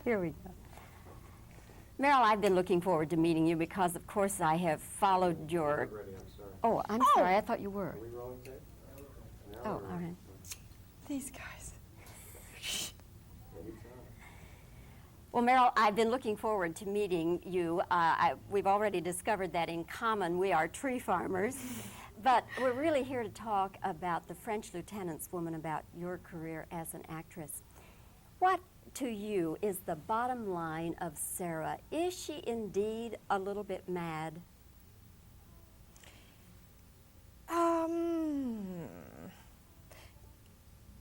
Here we go. Meryl, I've been looking forward to meeting you because, of course, I have followed your... Ready, I'm sorry. Oh, I'm sorry. I thought you were. Are we rolling tape? Now Oh, we're all rolling. right. These guys. Anytime. Well, Meryl, I've been looking forward to meeting you. We've already discovered that in common we are tree farmers, but we're really here to talk about the French Lieutenant's Woman, about your career as an actress. What, to you, is the bottom line of Sarah? Is she indeed a little bit mad?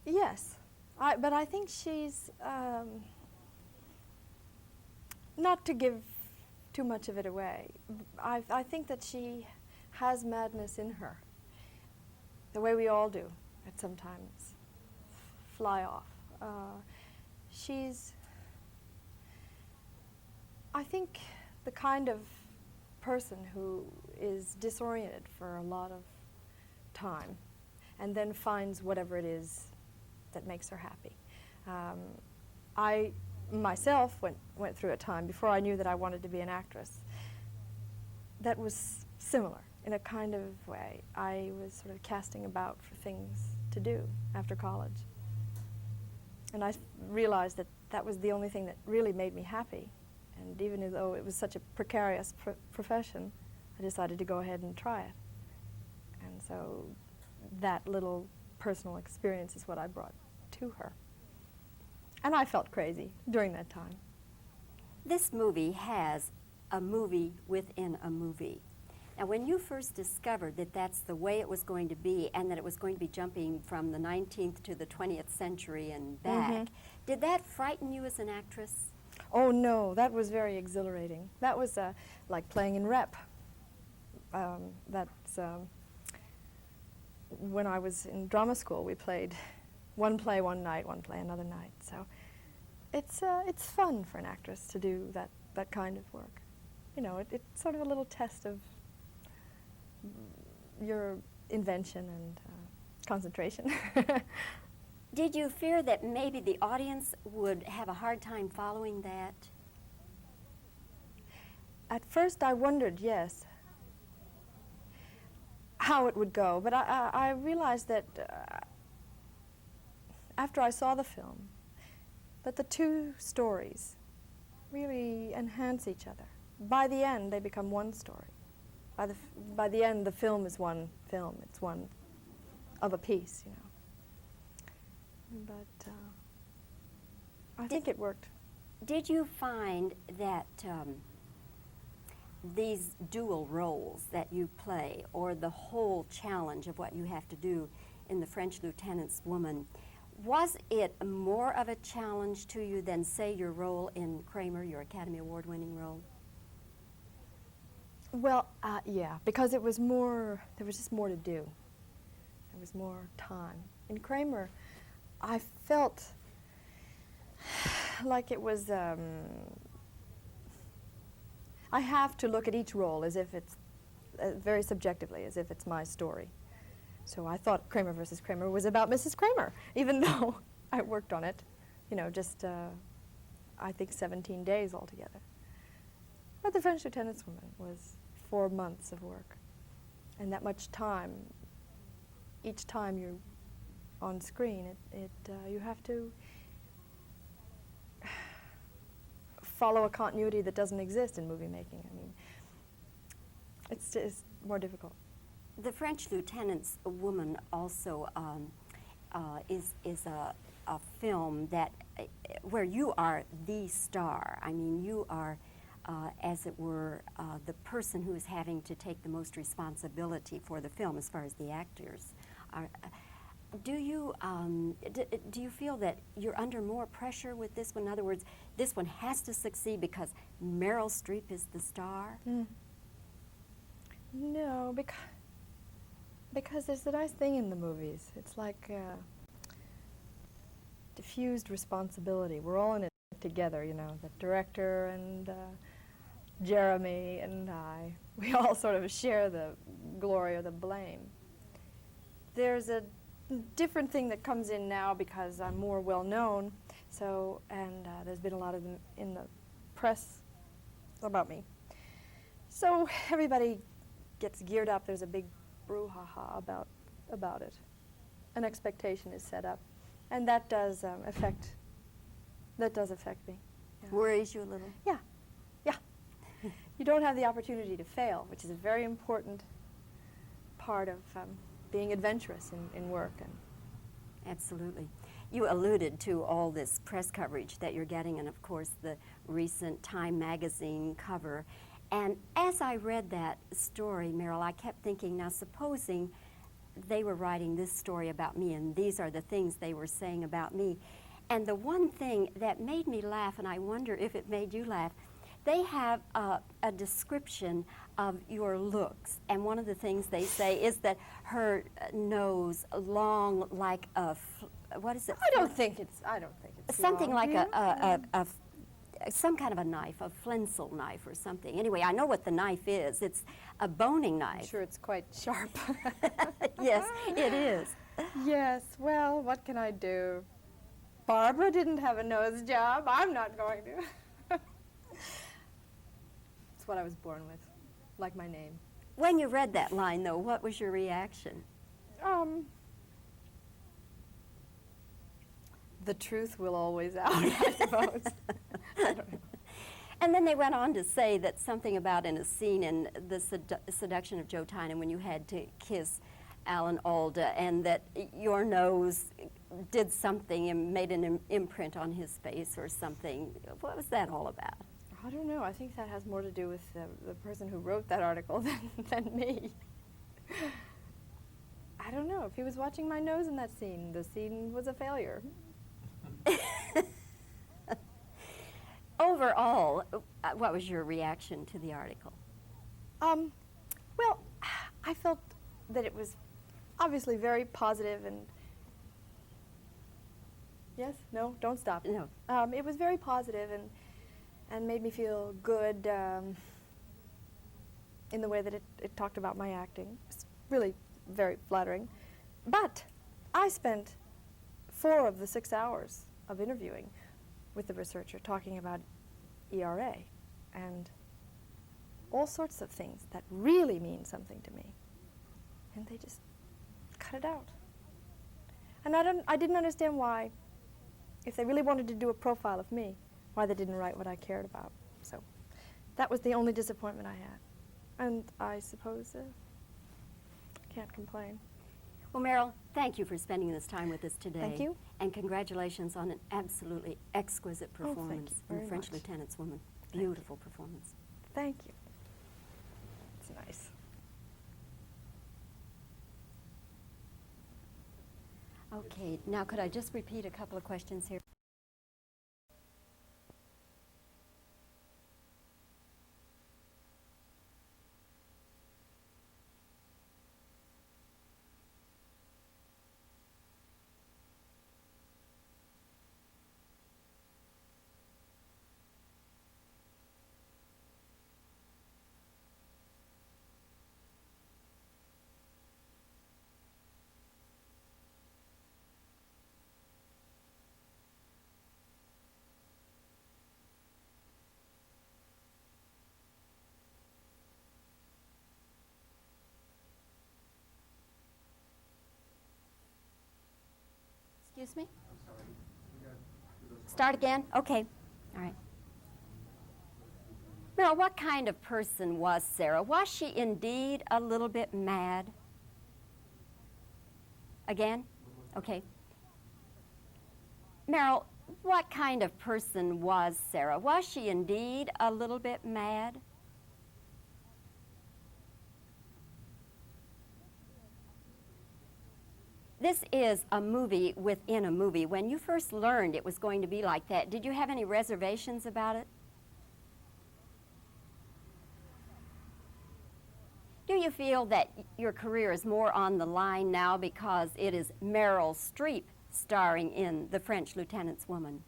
Yes, but I think she's, not to give too much of it away, I think that she has madness in her, the way we all do at sometimes fly off. She's, I think, the kind of person who is disoriented for a lot of time and then finds whatever it is that makes her happy. I myself went through a time before I knew that I wanted to be an actress that was similar in a kind of way. I was sort of casting about for things to do after college. And I realized that that was the only thing that really made me happy. And even though it was such a precarious profession, I decided to go ahead and try it. And so that little personal experience is what I brought to her. And I felt crazy during that time. This movie has a movie within a movie. Now, when you first discovered that that's the way it was going to be and that it was going to be jumping from the 19th to the 20th century and back, did that frighten you as an actress? Oh, no, that was very exhilarating. That was like playing in rep. That's when I was in drama school, we played one play one night, one play another night. So it's fun for an actress to do that kind of work. You know, it's sort of a little test of your invention and concentration. Did you fear that maybe the audience would have a hard time following that? At first I wondered, yes, how it would go, but I realized that after I saw the film, that the two stories really enhance each other. By the end, they become one story. By the end, the film is one film. It's one of a piece, you know. But I think it worked. Did you find that these dual roles that you play, or the whole challenge of what you have to do in The French Lieutenant's Woman, was it more of a challenge to you than, say, your role in Kramer, your Academy Award-winning role? Well, yeah, because it was more, there was just more to do. There was more time. In Kramer, I felt like it was, I have to look at each role as if it's, very subjectively, as if it's my story. So I thought Kramer versus Kramer was about Mrs. Kramer, even though I worked on it, you know, just, I think 17 days altogether. But The French Lieutenant's Woman was 4 months of work. And that much time, each time you're on screen, you have to follow a continuity that doesn't exist in movie making. I mean, it's more difficult. The French Lieutenant's Woman also is a film that where you are the star. I mean, you are, as it were, the person who is having to take the most responsibility for the film as far as the actors are. Do you feel that you're under more pressure with this one? In other words, this one has to succeed because Meryl Streep is the star? No, because there's a nice thing in the movies. It's like diffused responsibility. We're all in it together, you know, the director and Jeremy and I. We all sort of share the glory or the blame. There's a different thing that comes in now because I'm more well known, So, and there's been a lot of them in the press about me. So everybody gets geared up. There's a big brouhaha about it. An expectation is set up, and that does affect me. Yeah. Worries you a little? Yeah, yeah. You don't have the opportunity to fail, which is a very important part of being adventurous in work. And Absolutely. You alluded to all this press coverage that you're getting, and of course the recent Time magazine cover. And as I read that story, Meryl, I kept thinking, now supposing they were writing this story about me and these are the things they were saying about me. And the one thing that made me laugh, and I wonder if it made you laugh, they have a description of your looks. And one of the things they say is that her nose long like a, what is it? I don't think it's Something long. like some kind of a knife, a flensel knife or something. Anyway, I know what the knife is. It's a boning knife. I'm sure it's quite sharp. Yes, it is. Yes, well, what can I do? Barbara didn't have a nose job. I'm not going to. It's what I was born with, like my name. When you read that line, though, what was your reaction? The truth will always out, I suppose. I don't know. And then they went on to say that something about in a scene in the seduction of Joe Tynan when you had to kiss Alan Alda, and that your nose did something and made an imprint on his face or something. What was that all about? I don't know. I think that has more to do with the person who wrote that article than me. I don't know. If he was watching my nose in that scene, the scene was a failure. Overall, what was your reaction to the article? Well, I felt that it was obviously very positive and yes, no, don't stop. No. It was very positive and made me feel good in the way that it talked about my acting. It's really very flattering. But I spent 4 of the 6 hours of interviewing with the researcher talking about ERA and all sorts of things that really mean something to me. And they just cut it out. And I didn't understand why, if they really wanted to do a profile of me, why they didn't write what I cared about. So that was the only disappointment I had. And I suppose I can't complain. Well, Meryl, thank you for spending this time with us today. Thank you. And congratulations on an absolutely exquisite performance you in very French much. Lieutenant's Woman. Beautiful performance. Thank you. It's nice. Okay, now could I just repeat a couple of questions here? Excuse me? Start again? Okay. All right. Meryl, what kind of person was Sarah? Was she indeed a little bit mad? Again? Okay. Meryl, what kind of person was Sarah? Was she indeed a little bit mad? This is a movie within a movie. When you first learned it was going to be like that, did you have any reservations about it? Do you feel that your career is more on the line now because it is Meryl Streep starring in The French Lieutenant's Woman?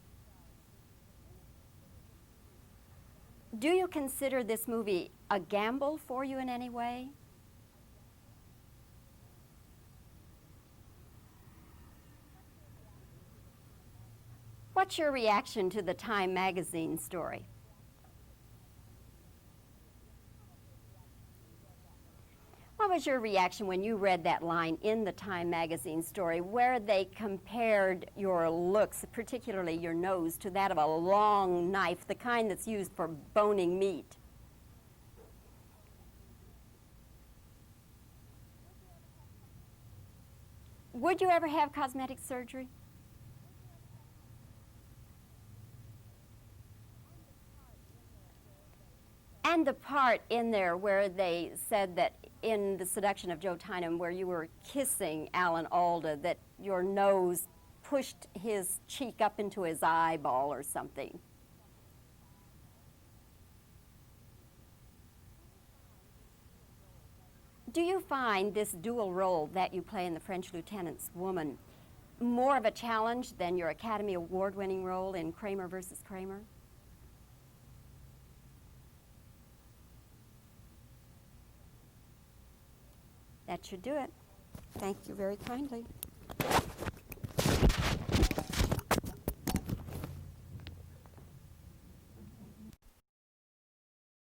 Do you consider this movie a gamble for you in any way? What's your reaction to the Time magazine story? What was your reaction when you read that line in the Time magazine story where they compared your looks, particularly your nose, to that of a long knife, the kind that's used for boning meat? Would you ever have cosmetic surgery? And the part in there where they said that in The Seduction of Joe Tynan, where you were kissing Alan Alda, that your nose pushed his cheek up into his eyeball or something. Do you find this dual role that you play in The French Lieutenant's Woman more of a challenge than your Academy Award-winning role in Kramer versus Kramer? That should do it. Thank you very kindly.